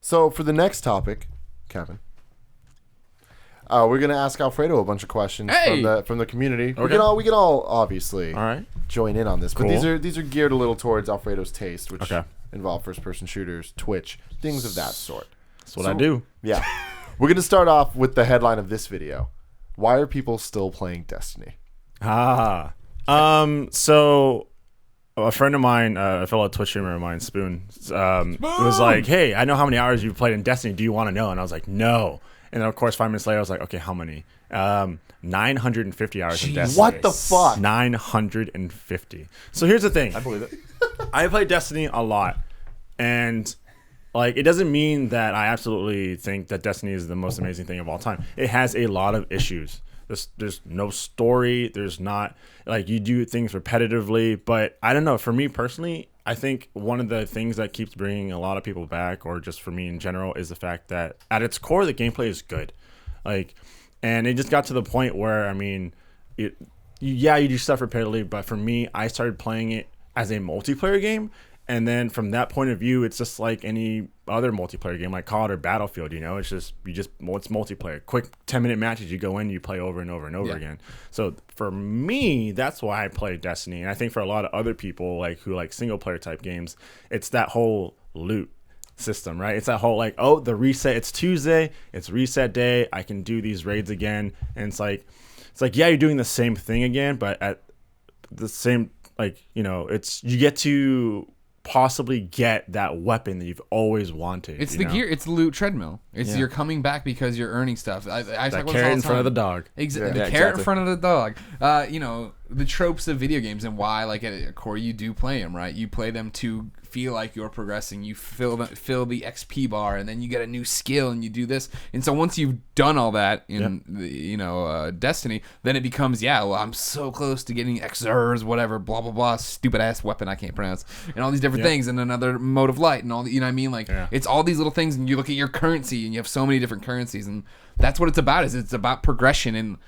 So for the next topic, Kevin, we're gonna ask Alfredo a bunch of questions from the community. Okay. We can all obviously All right. join in on this, Cool. but these are geared a little towards Alfredo's taste, which involve first person shooters, Twitch, things of that sort. That's what I do. Yeah, we're gonna start off with the headline of this video. Why are people still playing Destiny? So a friend of mine, a fellow Twitch streamer of mine, Spoon, was like, "Hey, I know how many hours you've played in Destiny. Do you want to know?" And I was like, "No." And then, of course, 5 minutes later, I was like, "Okay, how many?" 950 hours in Destiny. What the fuck? 950. So here's the thing. I believe it. I play Destiny a lot, and like, it doesn't mean that I absolutely think that Destiny is the most amazing thing of all time. It has a lot of issues. There's no story. There's not, like, you do things repetitively. But I don't know. For me personally, I think one of the things that keeps bringing a lot of people back, or just for me in general, is the fact that at its core, the gameplay is good. Like, and it just got to the point where, I mean, you do stuff repetitively. But for me, I started playing it as a multiplayer game. And then from that point of view, it's just like any other multiplayer game, like COD or Battlefield. You know, it's multiplayer. Quick 10-minute matches. You go in, you play over and over and over again. So for me, that's why I play Destiny. And I think for a lot of other people, like who like single player type games, it's that whole loot system, right? It's that whole like, oh, the reset. It's Tuesday. It's reset day. I can do these raids again. And it's like, yeah, you're doing the same thing again, but at the same, like, you know, you get to possibly get that weapon that you've always wanted. It's the gear. It's the loot treadmill. It's you're coming back because you're earning stuff. I that talk about carrot in this all front of the the time. dog. The carrot in front of the dog. You know, the tropes of video games and why, like, at a core, you do play them, right? You play them to feel like you're progressing. You fill the XP bar, and then you get a new skill, and you do this. And so once you've done all that in Destiny, then it becomes, well, I'm so close to getting XRs, whatever, blah blah blah, stupid ass weapon I can't pronounce, and all these different things, and another mode of light, and all the, you know what I mean? Like, it's all these little things, and you look at your currency, and you have so many different currencies, and that's what it's about. It's about progression and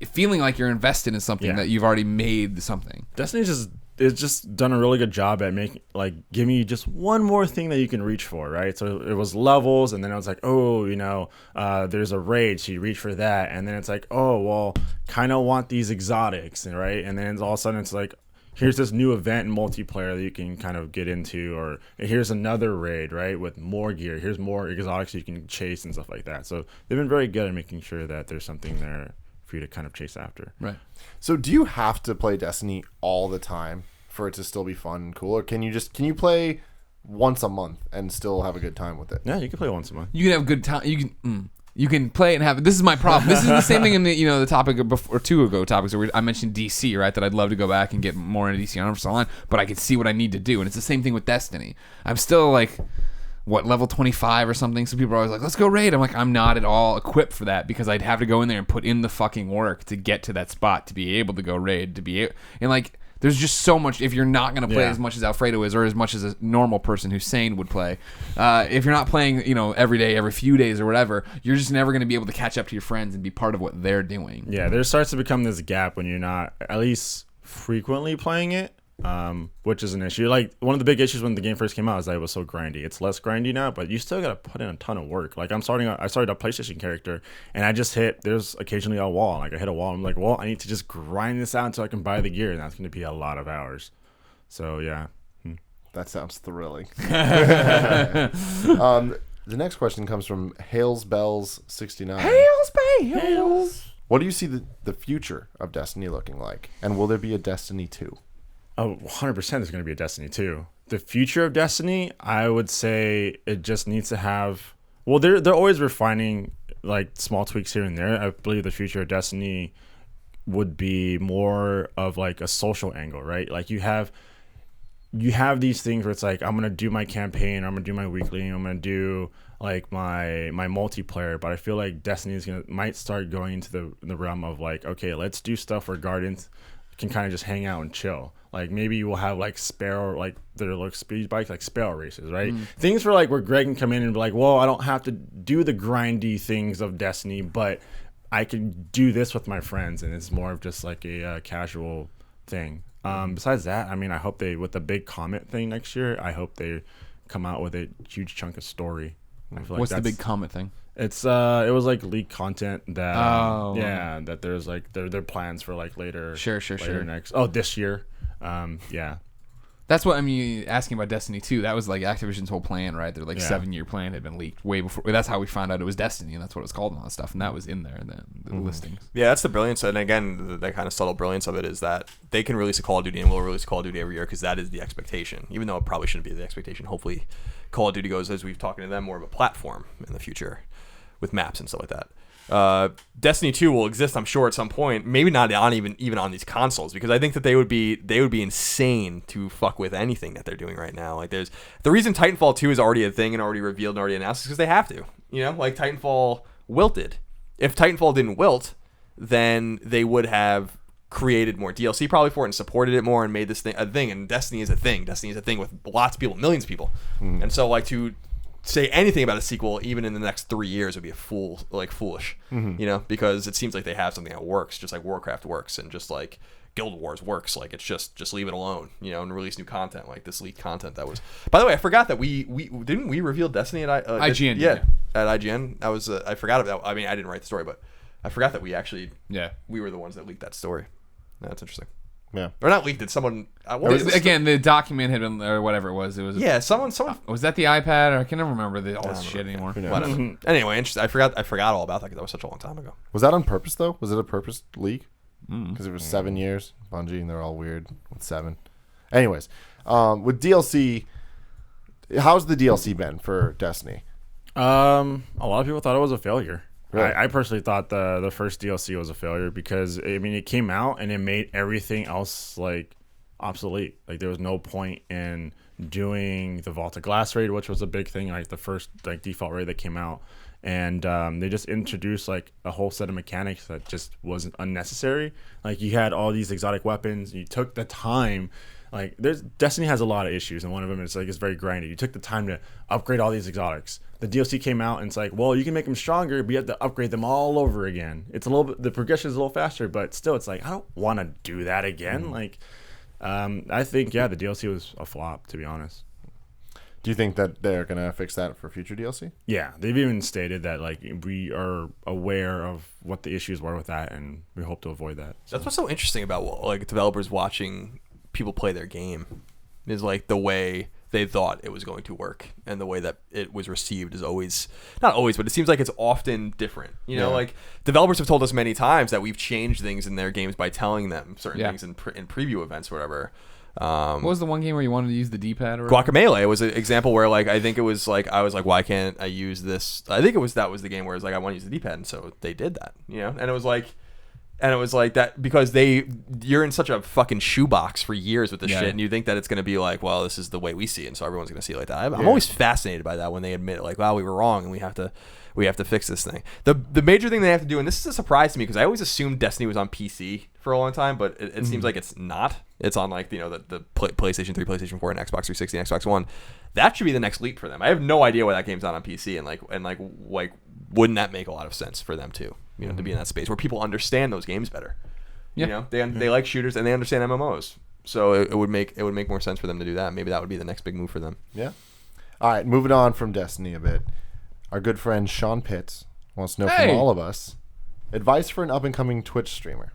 feeling like you're invested in something that you've already made something. Destiny's just done a really good job at making, like, giving you just one more thing that you can reach for, right? So it was levels, and then it was like, oh, you know, there's a raid, so you reach for that, and then it's like, oh, well, kind of want these exotics, right? And then all of a sudden it's like, here's this new event in multiplayer that you can kind of get into, or here's another raid, right, with more gear. Here's more exotics you can chase and stuff like that. So they've been very good at making sure that there's something there for you to kind of chase after. Right. So do you have to play Destiny all the time for it to still be fun and cool, or can you play once a month and still have a good time with it? Yeah, you can play once a month. You can have a good time. You can play it and have. This is my problem. This is the same thing in the topic of before, or two ago topics where I mentioned DC, right? That I'd love to go back and get more into DC Universal Online, but I can see what I need to do, and it's the same thing with Destiny. I'm still like, level 25 or something. So people are always like, let's go raid. I'm like, I'm not at all equipped for that, because I'd have to go in there and put in the fucking work to get to that spot to be able to go raid, and like, there's just so much. If you're not going to play as much as Alfredo is, or as much as a normal person who's sane would play, if you're not playing, every day, every few days or whatever, you're just never going to be able to catch up to your friends and be part of what they're doing. Yeah, there starts to become this gap when you're not at least frequently playing it, which is an issue. Like, one of the big issues when the game first came out is that it was so grindy. It's less grindy now, but you still got to put in a ton of work. Like, I started a PlayStation character, and I just there's occasionally a wall. Like, I hit a wall, I'm like, well, I need to just grind this out until I can buy the gear, and that's going to be a lot of hours. So, yeah. That sounds thrilling. The next question comes from HalesBells69. Hails. What do you see the future of Destiny looking like? And will there be a Destiny 2? Oh, 100% there's going to be a Destiny 2. The future of Destiny, I would say it just needs to have... Well, they're always refining, like, small tweaks here and there. I believe the future of Destiny would be more of, like, a social angle, right? Like, you have these things where it's like, I'm going to do my campaign, I'm going to do my weekly, I'm going to do, like, my multiplayer, but I feel like Destiny might start going into the realm of, like, okay, let's do stuff where Guardians can kind of just hang out and chill. Like, maybe you will have, like, Sparrow, like, their like speed bikes, like Sparrow races, right? Things for, like, where Greg can come in and be like, well, I don't have to do the grindy things of Destiny, but I can do this with my friends, and it's more of just like a casual thing. Besides that, I mean, I hope with the big Comet thing next year, I hope they come out with a huge chunk of story I feel like What's the that's- big comment thing? It's it was like leaked content that that there's like their plans for like later Sure. next this year. Yeah. That's what I mean. Asking about Destiny 2, that was like Activision's whole plan, right? Their like 7-year plan had been leaked way before. That's how we found out it was Destiny, and that's what it was called and all that stuff. And that was in there, the listings. Yeah, that's the brilliance. And again, the kind of subtle brilliance of it is that they can release a Call of Duty and will release Call of Duty every year because that is the expectation. Even though it probably shouldn't be the expectation. Hopefully, Call of Duty goes, as we've talking to them, more of a platform in the future with maps and stuff like that. Destiny 2 will exist, I'm sure, at some point. Maybe not on even on these consoles, because I think that they would be insane to fuck with anything that they're doing right now. Like, there's the reason Titanfall 2 is already a thing and already revealed and already announced is because they have to. You know, like Titanfall wilted. If Titanfall didn't wilt, then they would have created more DLC probably for it and supported it more and made this thing a thing. And Destiny is a thing. Destiny is a thing with lots of people, millions of people. And so, like, to say anything about a sequel even in the next 3 years would be foolish, you know, because it seems like they have something that works, just like Warcraft works and just like Guild Wars works. Like, it's just leave it alone, you know, and release new content like this leaked content that was. By the way, I forgot that we didn't we reveal Destiny at IGN. Yeah, at IGN. I was I forgot about. I mean, I didn't write the story, but I forgot that we actually we were the ones that leaked that story. That's interesting. Yeah. Or not leaked. Did someone? Again, the document had been, or whatever it was. It was. Yeah, someone. Was that the iPad? Or I can never remember all this shit anymore. Whatever. Anyway, interesting. I forgot all about that because that was such a long time ago. Was that on purpose though? Was it a purpose leak? Because it was 7 years. Bungie, and they're all weird with 7. Anyways, with DLC, how's the DLC been for Destiny? A lot of people thought it was a failure. Really? I personally thought the first DLC was a failure because I mean it came out and it made everything else like obsolete. Like there was no point in doing the Vault of Glass raid, which was a big thing, like the first like default raid that came out, and they just introduced like a whole set of mechanics that just wasn't unnecessary. Like you had all these exotic weapons, you took the time. Like Destiny has a lot of issues, and one of them is like it's very grindy. You took the time to upgrade all these exotics. The DLC came out and it's like, well, you can make them stronger, but you have to upgrade them all over again. It's a little bit, the progression is a little faster, but still, it's like I don't want to do that again. Like, I think the DLC was a flop, to be honest. Do you think that they're gonna fix that for future DLC? Yeah, they've even stated that like we are aware of what the issues were with that, and we hope to avoid that. That's what's so interesting about like developers watching people play their game is like the way they thought it was going to work and the way that it was received is always not always, but it seems like it's often different. You know, like developers have told us many times that we've changed things in their games by telling them certain things in preview events or whatever. What was the one game where you wanted to use the D-pad or whatever? Guacamelee was an example where like I think it was like I was like, why can't I use this? I think that was the game where it's like I want to use the D-pad, and so they did that, you know. And it was like that because you're in such a fucking shoebox for years with this shit, and you think that it's gonna be like, well, this is the way we see it, and so everyone's gonna see it like that. I'm always fascinated by that when they admit like, wow, we were wrong, and we have to fix this thing. The major thing they have to do, and this is a surprise to me because I always assumed Destiny was on PC for a long time, but it seems like it's not. It's on like, you know, the PlayStation 3, PlayStation 4, and Xbox 360, and Xbox One. That should be the next leap for them. I have no idea why that game's not on PC, and like wouldn't that make a lot of sense for them too? You know, to be in that space where people understand those games better. You know, they like shooters and they understand MMOs, so it would make more sense for them to do that. Maybe that would be the next big move for them. Yeah. All right, moving on from Destiny a bit. Our good friend Sean Pitts wants to know from all of us advice for an up and coming Twitch streamer.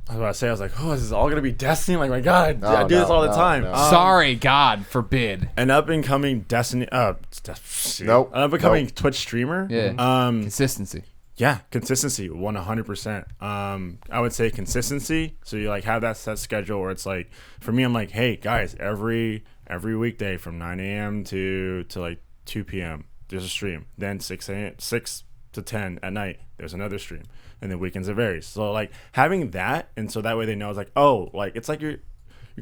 I was about to say, I was like, oh, this is all gonna be Destiny. Like, my God, I do this all the time. No. Sorry, God forbid. An up and coming Destiny. Nope. An up and coming Twitch streamer. Yeah. Consistency. Yeah, consistency, 100%. I would say consistency. So you like have that set schedule where it's like, for me, I'm like, hey guys, every weekday from 9 a.m. to like 2 p.m. there's a stream. Then 6 to 10 at night there's another stream, and then weekends it varies. So like having that, and so that way they know it's like, oh, like it's like you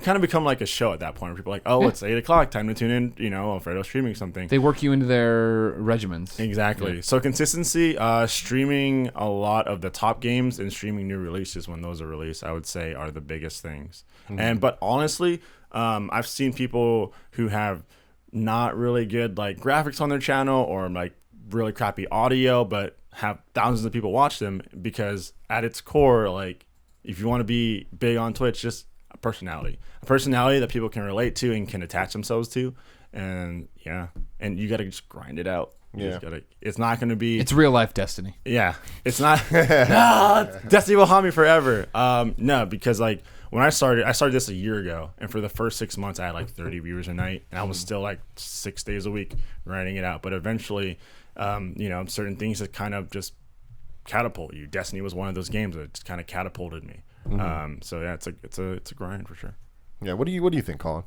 kind of become like a show at that point where people are like, oh, it's 8 o'clock, time to tune in, you know, Alfredo streaming something. They work you into their regimens. Exactly. Yeah. So consistency, streaming a lot of the top games and streaming new releases when those are released, I would say are the biggest things. But honestly, I've seen people who have not really good like graphics on their channel or like really crappy audio, but have thousands of people watch them because at its core, like if you want to be big on Twitch, just a personality that people can relate to and can attach themselves to, and you got to just grind it out. Yeah. It's not going to be. It's real life Destiny. Yeah, it's not. No, Destiny will haunt me forever. No, because like when I started this a year ago, and for the first 6 months, I had like 30 viewers a night, and I was still like 6 days a week writing it out. But eventually, certain things that kind of just catapult you. Destiny was one of those games that just kind of catapulted me. So yeah, it's a grind for sure. Yeah. What do you think, Colin?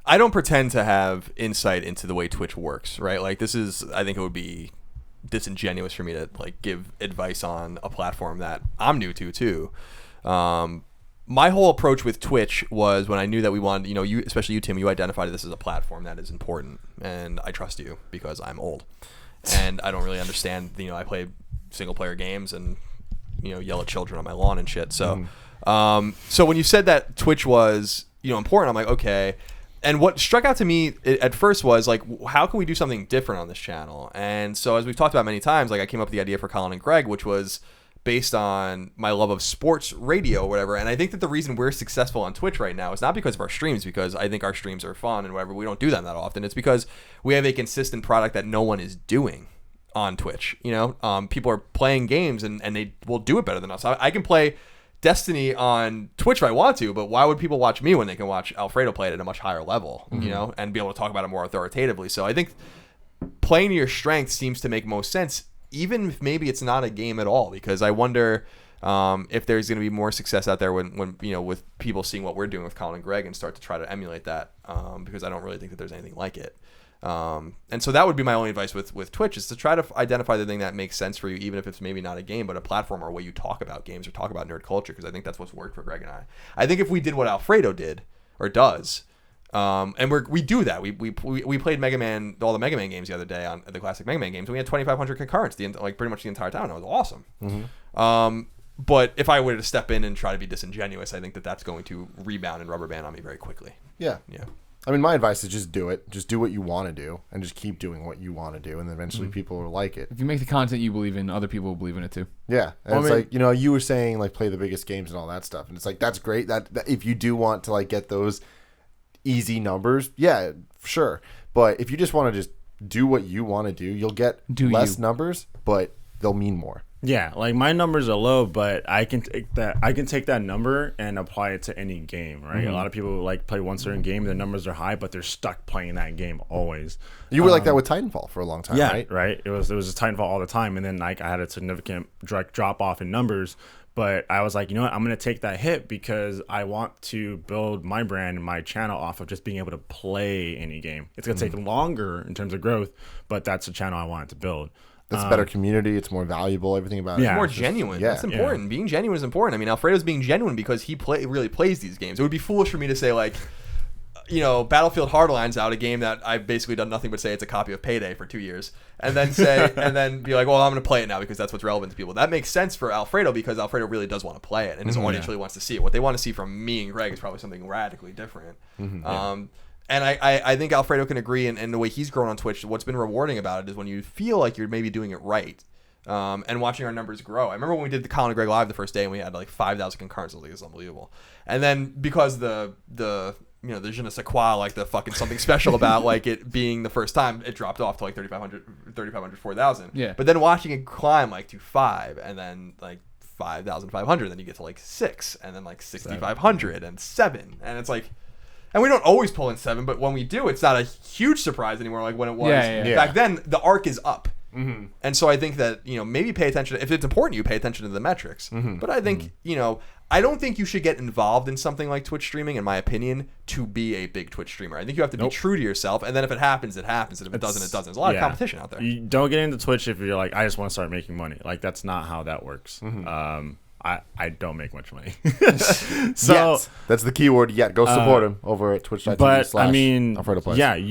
I don't pretend to have insight into the way Twitch works, right? Like I think it would be disingenuous for me to like give advice on a platform that I'm new to too. My whole approach with Twitch was when I knew that we wanted, you, especially you, Tim, you identified this as a platform that is important, and I trust you because I'm old and I don't really understand. I play single player games and yell at children on my lawn and shit. So, so when you said that Twitch was important, I'm like, okay. And what struck out to me at first was like, how can we do something different on this channel? And so as we've talked about many times, like I came up with the idea for Colin and Greg, which was based on my love of sports radio or whatever. And I think that the reason we're successful on Twitch right now is not because of our streams, because I think our streams are fun and whatever. We don't do them that often. It's because we have a consistent product that no one is doing on Twitch. People are playing games and they will do it better than us. I can play Destiny on Twitch if I want to, but why would people watch me when they can watch Alfredo play it at a much higher level, and be able to talk about it more authoritatively? So I think playing to your strength seems to make most sense, even if maybe it's not a game at all, because I wonder if there's going to be more success out there when with people seeing what we're doing with Colin and Greg and start to try to emulate that, because I don't really think that there's anything like it. And so that would be my only advice with Twitch, is to try to identify the thing that makes sense for you, even if it's maybe not a game, but a platform or a way you talk about games or talk about nerd culture, because I think that's what's worked for Greg and I. I think if we did what Alfredo did or does, and we do that. We played Mega Man, all the Mega Man games the other day on the classic Mega Man games, and we had 2,500 concurrents pretty much the entire time. It was awesome. But if I were to step in and try to be disingenuous, I think that that's going to rebound and rubber band on me very quickly. Yeah. I mean, my advice is just do it. Just do what you want to do, and just keep doing what you want to do, and then eventually people will like it. If you make the content you believe in, other people will believe in it too. Yeah, and like you were saying, like play the biggest games and all that stuff, and it's like that's great. That if you do want to like get those easy numbers, yeah, sure. But if you just want to just do what you want to do, you'll get less numbers, but they'll mean more. Yeah, like my numbers are low, but I can take that number and apply it to any game, right? A lot of people like play one certain game, their numbers are high, but they're stuck playing that game always. You were like that with Titanfall for a long time, right? Right. It was just Titanfall all the time, and then like I had a significant drop off in numbers, but I was like, you know what, I'm gonna take that hit because I want to build my brand and my channel off of just being able to play any game. It's gonna take longer in terms of growth, but that's the channel I wanted to build. It's a better community. It's more valuable. Everything about it. It's more genuine. Yeah. That's important. Being genuine is important. I mean, Alfredo's being genuine because he really plays these games. It would be foolish for me to say, like, Battlefield Hardline's out, a game that I've basically done nothing but say it's a copy of Payday for 2 years, and then be like, well, I'm going to play it now because that's what's relevant to people. That makes sense for Alfredo because Alfredo really does want to play it, and his audience really wants to see it. What they want to see from me and Greg is probably something radically different. And I think Alfredo can agree, and the way he's grown on Twitch, what's been rewarding about it is when you feel like you're maybe doing it right, and watching our numbers grow. I remember when we did the Colin and Greg Live the first day, and we had like 5,000 concurrents. I was like, it's unbelievable. And then because the je ne sais quoi, like the fucking something special about like it being the first time, it dropped off to like 3,500, 4,000. Yeah. But then watching it climb like to 5, and then like 5,500, then you get to like 6, and then like 6,500 and 7, and it's like. And we don't always pull in 7, but when we do, it's not a huge surprise anymore like when it was. Back then, the arc is up. And so I think that, maybe pay attention. If it's important, you pay attention to the metrics. But I think, I don't think you should get involved in something like Twitch streaming, in my opinion, to be a big Twitch streamer. I think you have to be true to yourself. And then if it happens, it happens. And if it doesn't, it doesn't. There's a lot of competition out there. You don't get into Twitch if you're like, I just want to start making money. Like, that's not how that works. I don't make much money. So yet. That's the key word, yet. Go support him over at twitch.tv/Alfredo But I mean, Plays. yeah, if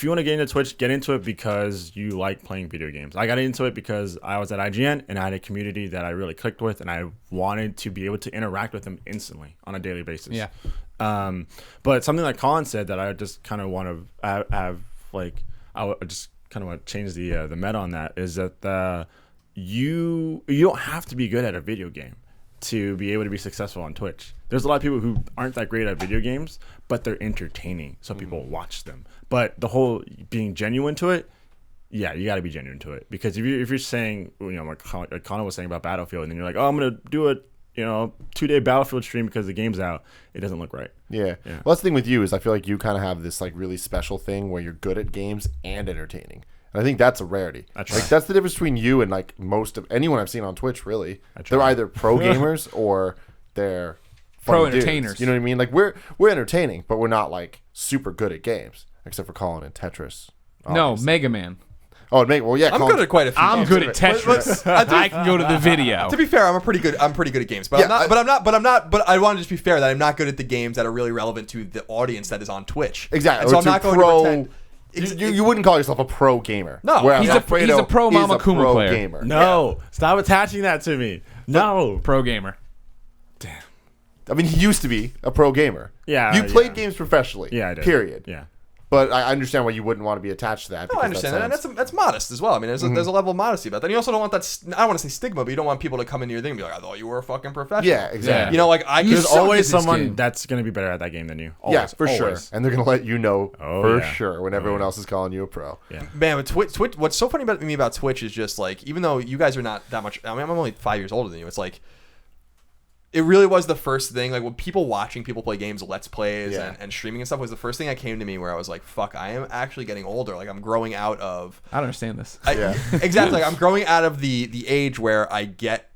you want to get into Twitch, get into it because you like playing video games. I got into it because I was at IGN and I had a community that I really clicked with, and I wanted to be able to interact with them instantly on a daily basis. Yeah. But something like Colin said that I just kind of want to have like, I just kind of want to change the meta on that, is that you don't have to be good at a video game to be able to be successful on Twitch. There's a lot of people who aren't that great at video games, but they're entertaining, so people watch them. But the whole being genuine to it, yeah, you got to be genuine to it, because if you're saying, you know, like Colin was saying about Battlefield, and then you're like, oh, I'm gonna do a 2-day Battlefield stream because the game's out, it doesn't look right. Yeah. Well, that's the thing with you is I feel like you kind of have this like really special thing where you're good at games and entertaining. And I think that's a rarity. Like that's the difference between you and like most of anyone I've seen on Twitch. Really, they're either pro gamers or they're pro dudes. entertainers. You know what I mean? Like we're entertaining, but we're not like super good at games, except for Colin and Tetris. No, Mega Man. Oh, well, yeah. I'm good at quite a few. I'm games. good at Tetris. I can go to the video. To be fair, I'm pretty good at games, but but I want to just be fair that I'm not good at the games that are really relevant to the audience that is on Twitch. Exactly. And so I'm not going to pretend. You wouldn't call yourself a pro gamer. No. Whereas He's Alfredo a pro Mama is a Kuma pro player. gamer. No, stop attaching that to me. No, Pro gamer. I mean, he used to be a pro gamer. Yeah, You played yeah. games professionally. Yeah, I did. Period. Yeah. But I understand why you wouldn't want to be attached to that. No, I understand that, and that's modest as well. I mean, there's a level of modesty about that. And you also don't want that. I don't want to say stigma, but you don't want people to come into your thing and be like, "I thought you were a fucking professional." Yeah, exactly. You know, like There's suck always at this someone game. that's gonna be better at that game than you. Always, Yeah, for sure. always. And they're gonna let you know yeah. sure when everyone else is calling you a pro. Yeah. Man, but Twitch. What's so funny about me about Twitch is just like, even though you guys are not that much. I mean, I'm only 5 years older than you. It's like, it really was the first thing. Like when people watching people play games, Let's Plays and streaming and stuff was the first thing that came to me where I was like, fuck, I am actually getting older. Like I'm growing out of. I don't understand this. Exactly. Like I'm growing out of the age where I get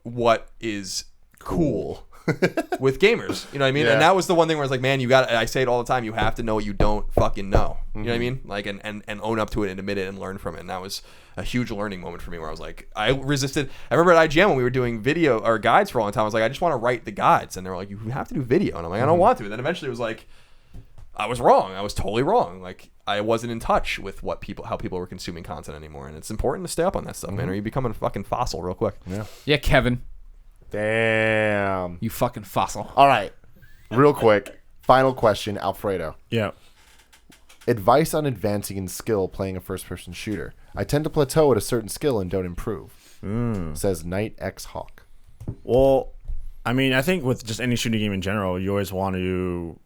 what is cool. With gamers, you know what I mean? Yeah. And that was the one thing where it's like, man, I say it all the time, you have to know what you don't fucking know. You know what I mean? Like, and own up to it and admit it and learn from it. And that was a huge learning moment for me where I was like, I resisted. I remember at IGN when we were doing video or guides for a long time, I was like, I just want to write the guides. And they were like, you have to do video. And I'm like, I don't want to. And then eventually it was like, I was wrong. I was totally wrong. Like, I wasn't in touch with how people were consuming content anymore. And it's important to stay up on that stuff, man, or you become a fucking fossil real quick. Yeah, Kevin. Damn. You fucking fossil. All right. Real quick. Final question, Alfredo. Yeah. Advice on advancing in skill playing a first-person shooter. I tend to plateau at a certain skill and don't improve. Says Knight X Hawk. Well, I mean, I think with just any shooting game in general, you always want to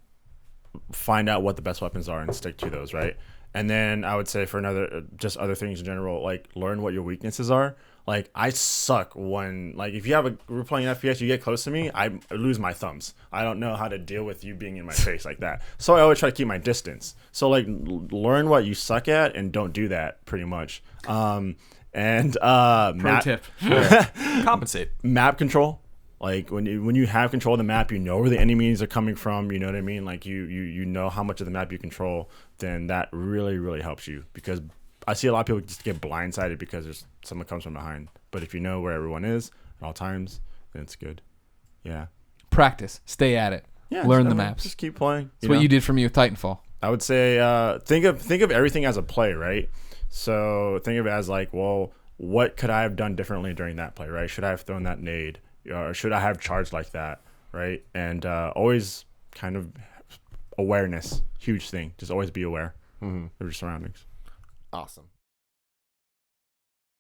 find out what the best weapons are and stick to those, right? And then I would say for just other things in general, like learn what your weaknesses are. Like I suck when, like if we're playing FPS, you get close to me, I lose my thumbs. I don't know how to deal with you being in my face like that. So I always try to keep my distance. So like learn what you suck at and don't do that pretty much. Pro tip. Compensate. Map control. Like when you have control of the map, you know where the enemies are coming from. You know what I mean? Like you know how much of the map you control. Then that really, really helps you, because I see a lot of people just get blindsided because there's someone comes from behind. But if you know where everyone is at all times, then it's good. Yeah. Practice. Stay at it. Yeah. Learn the maps. Just keep playing. That's what you did for me with Titanfall. I would say think of everything as a play, right? So think of it as like, well, what could I have done differently during that play, right? Should I have thrown that nade? Or should I have charged like that, right? And always kind of awareness, huge thing. Just always be aware of your surroundings. Awesome.